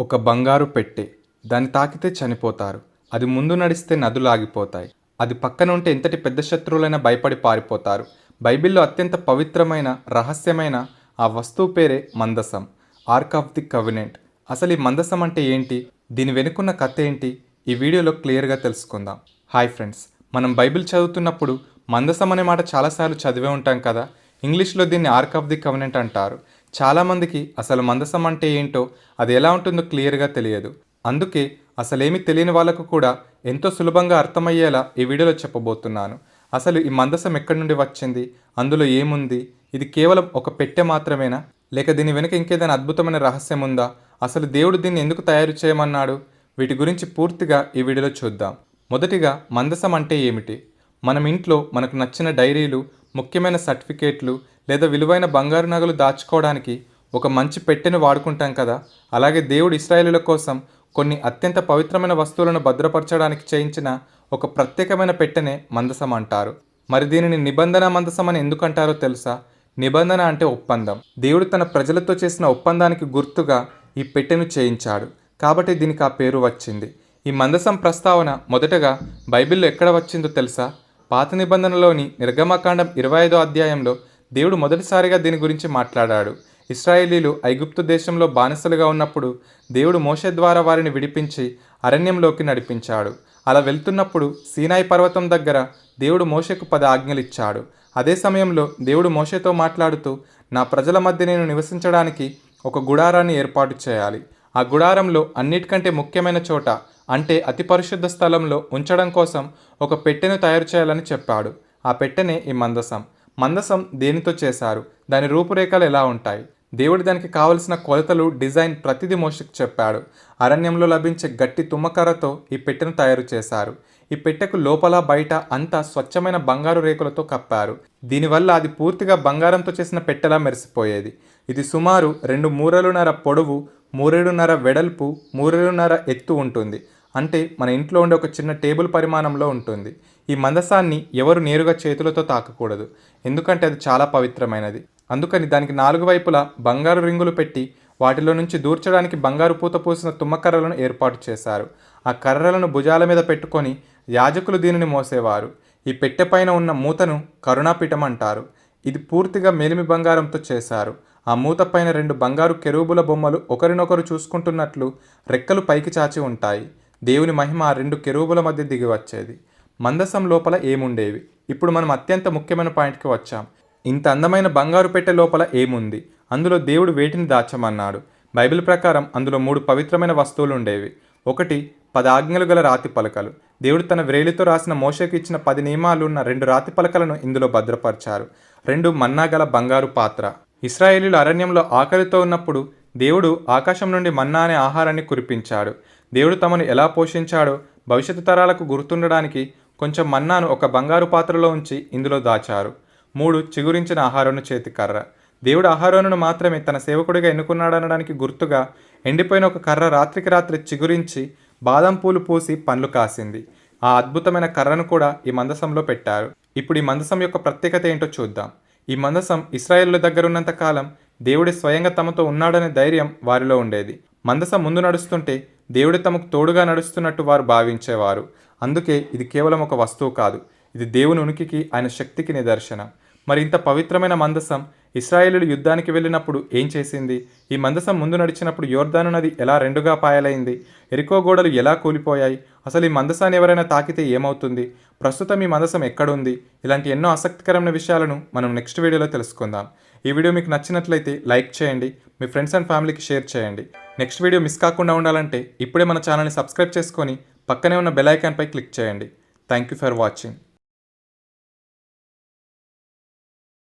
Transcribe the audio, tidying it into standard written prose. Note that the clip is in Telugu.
ఒక బంగారు పెట్టె. దాన్ని తాకితే చనిపోతారు. అది ముందు నడిస్తే నదులు ఆగిపోతాయి. అది పక్కన ఉంటే ఎంతటి పెద్ద శత్రువులైనా భయపడి పారిపోతారు. బైబిల్లో అత్యంత పవిత్రమైన, రహస్యమైన ఆ వస్తువు పేరే మందసం, ఆర్క్ ఆఫ్ ది కవెనెంట్. అసలు ఈ మందసం అంటే ఏంటి? దీని వెనుకున్న కథ ఏంటి? ఈ వీడియోలో క్లియర్గా తెలుసుకుందాం. హాయ్ ఫ్రెండ్స్, మనం బైబిల్ చదువుతున్నప్పుడు మందసం అనే మాట చాలాసార్లు చదివే ఉంటాం కదా. ఇంగ్లీష్లో దీన్ని ఆర్క్ ఆఫ్ ది కవెనెంట్ అంటారు. చాలామందికి అసలు మందసం అంటే ఏంటో, అది ఎలా ఉంటుందో క్లియర్గా తెలియదు. అందుకే అసలేమీ తెలియని వాళ్ళకు కూడా ఎంతో సులభంగా అర్థమయ్యేలా ఈ వీడియోలో చెప్పబోతున్నాను. అసలు ఈ మందసం ఎక్కడి నుండి వచ్చింది, అందులో ఏముంది, ఇది కేవలం ఒక పెట్టె మాత్రమేనా, లేక దీని వెనుక ఇంకేదైనా అద్భుతమైన రహస్యం ఉందా, అసలు దేవుడు దీన్ని ఎందుకు తయారు చేయమన్నాడు, వీటి గురించి పూర్తిగా ఈ వీడియోలో చూద్దాం. మొదటిగా మందసం అంటే ఏమిటి? మనం ఇంట్లో మనకు నచ్చిన డైరీలు, ముఖ్యమైన సర్టిఫికేట్లు లేదా విలువైన బంగారు నగలు దాచుకోవడానికి ఒక మంచి పెట్టెను వాడుకుంటాం కదా. అలాగే దేవుడు ఇశ్రాయేలుల కోసం కొన్ని అత్యంత పవిత్రమైన వస్తువులను భద్రపరచడానికి చేయించిన ఒక ప్రత్యేకమైన పెట్టెనే మందసం అంటారు. మరి దీనిని నిబంధన మందసం అని ఎందుకు అంటారో తెలుసా? నిబంధన అంటే ఒప్పందం. దేవుడు తన ప్రజలతో చేసిన ఒప్పందానికి గుర్తుగా ఈ పెట్టెను చేయించాడు, కాబట్టి దీనికి ఆ పేరు వచ్చింది. ఈ మందసం ప్రస్తావన మొదటగా బైబిల్లో ఎక్కడ వచ్చిందో తెలుసా? పాత నిబంధనలోని నిర్గమకాండం 25వ అధ్యాయంలో దేవుడు మొదటిసారిగా దీని గురించి మాట్లాడాడు. ఇశ్రాయేలీలు ఐగుప్తు దేశంలో బానిసలుగా ఉన్నప్పుడు దేవుడు మోషే ద్వారా వారిని విడిపించి అరణ్యంలోకి నడిపించాడు. అలా వెళ్తున్నప్పుడు సీనాయి పర్వతం దగ్గర దేవుడు మోషేకు 10 ఆజ్ఞలు ఇచ్చాడు. అదే సమయంలో దేవుడు మోషేతో మాట్లాడుతూ, నా ప్రజల మధ్య నేను నివసించడానికి ఒక గుడారాన్ని ఏర్పాటు చేయాలి. ఆ గుడారంలో అన్నిటికంటే ముఖ్యమైన చోట, అంటే అతి పరిశుద్ధ స్థలంలో ఉంచడం కోసం ఒక పెట్టెను తయారు చేయాలని చెప్పాడు. ఆ పెట్టెనే ఈ మందసం. మందసం దేనితో చేశారు? దాని రూపురేఖలు ఎలా ఉంటాయి? దేవుడు దానికి కావలసిన కొలతలు, డిజైన్ ప్రతిదీ మోషేకు చెప్పాడు. అరణ్యంలో లభించే గట్టి తుమ్మకర్రతో ఈ పెట్టెను తయారు చేశారు. ఈ పెట్టెకు లోపల బయట అంతా స్వచ్ఛమైన బంగారు రేకులతో కప్పారు. దీనివల్ల అది పూర్తిగా బంగారంతో చేసిన పెట్టెలా మెరిసిపోయేది. ఇది సుమారు 2 మూరలున్నర పొడవు, 3.5 వెడల్పు, 3.5 ఎత్తు ఉంటుంది. అంటే మన ఇంట్లో ఉండే ఒక చిన్న టేబుల్ పరిమాణంలో ఉంటుంది. ఈ మందసాన్ని ఎవరు నేరుగా చేతులతో తాకకూడదు, ఎందుకంటే అది చాలా పవిత్రమైనది. అందుకని దానికి 4 వైపులా బంగారు రింగులు పెట్టి వాటిలో నుంచి దూర్చడానికి బంగారు పూత పూసిన తుమ్మకర్రలను ఏర్పాటు చేశారు. ఆ కర్రలను భుజాల మీద పెట్టుకొని యాజకులు దీనిని మోసేవారు. ఈ పెట్టె పైన ఉన్న మూతను కరుణాపీఠం అంటారు. ఇది పూర్తిగా మేలిమి బంగారంతో చేశారు. ఆ మూత పైన 2 బంగారు కెరూబుల బొమ్మలు ఒకరినొకరు చూసుకుంటున్నట్లు రెక్కలు పైకి చాచి ఉంటాయి. దేవుని మహిమ ఆ 2 కెరూబుల మధ్య దిగి వచ్చేది. మందసం లోపల ఏముండేవి? ఇప్పుడు మనం అత్యంత ముఖ్యమైన పాయింట్కి వచ్చాం. ఇంత అందమైన బంగారు పెట్టె లోపల ఏముంది? అందులో దేవుడు వేటిని దాచమన్నాడు? బైబిల్ ప్రకారం అందులో 3 పవిత్రమైన వస్తువులు ఉండేవి. ఒకటి 10 ఆజ్ఞలు గల రాతి పలకలు. దేవుడు తన వ్రేలితో రాసిన మోషేకు ఇచ్చిన 10 నియమాలు ఉన్న 2 రాతి పలకలను ఇందులో భద్రపరిచారు. 2 మన్నా గల బంగారు పాత్ర. ఇశ్రాయేలీయులు అరణ్యంలో ఆకలితో ఉన్నప్పుడు దేవుడు ఆకాశం నుండి మన్నా అనే ఆహారాన్ని కురిపించాడు. దేవుడు తమను ఎలా పోషించాడో భవిష్యత్తు తరాలకు గుర్తుండడానికి కొంచెం మన్నాను ఒక బంగారు పాత్రలో ఉంచి ఇందులో దాచారు. 3 చిగురించిన అహరోను చేతి కర్ర. దేవుడు అహరోనును మాత్రమే తన సేవకుడిగా ఎన్నుకున్నాడనడానికి గుర్తుగా ఎండిపోయిన ఒక కర్ర రాత్రికి రాత్రి చిగురించి బాదం పూలు పూసి పండ్లు కాసింది. ఆ అద్భుతమైన కర్రను కూడా ఈ మందసంలో పెట్టారు. ఇప్పుడు ఈ మందసం యొక్క ప్రత్యేకత ఏంటో చూద్దాం. ఈ మందసం ఇశ్రాయేలుల దగ్గర ఉన్నంత కాలం దేవుడి స్వయంగా తమతో ఉన్నాడనే ధైర్యం వారిలో ఉండేది. మందసం ముందు నడుస్తుంటే దేవుడు తమకు తోడుగా నడుస్తున్నట్టు వారు భావించేవారు. అందుకే ఇది కేవలం ఒక వస్తువు కాదు, ఇది దేవుని ఉనికికి, ఆయన శక్తికి నిదర్శనం. మరి ఇంత పవిత్రమైన మందసం ఇశ్రాయేలీయులు యుద్ధానికి వెళ్ళినప్పుడు ఏం చేసింది? ఈ మందసం ముందు నడిచినప్పుడు యోర్దాను నది ఎలా 2గా పాయలైంది? ఎరికో గోడలు ఎలా కూలిపోయాయి? అసలు ఈ మందసాన్ని ఎవరైనా తాకితే ఏమవుతుంది? ప్రస్తుతం ఈ మందసం ఎక్కడుంది? ఇలాంటి ఎన్నో ఆసక్తికరమైన విషయాలను మనం నెక్స్ట్ వీడియోలో తెలుసుకుందాం. ఈ వీడియో మీకు నచ్చినట్లయితే లైక్ చేయండి, మీ ఫ్రెండ్స్ అండ్ ఫ్యామిలీకి షేర్ చేయండి. నెక్స్ట్ వీడియో మిస్ కాకుండా ఉండాలంటే ఇప్పుడే మన ఛానల్ని సబ్స్క్రైబ్ చేసుకొని పక్కనే ఉన్న బెల్ ఐకాన్పై క్లిక్ చేయండి. Thank you for watching.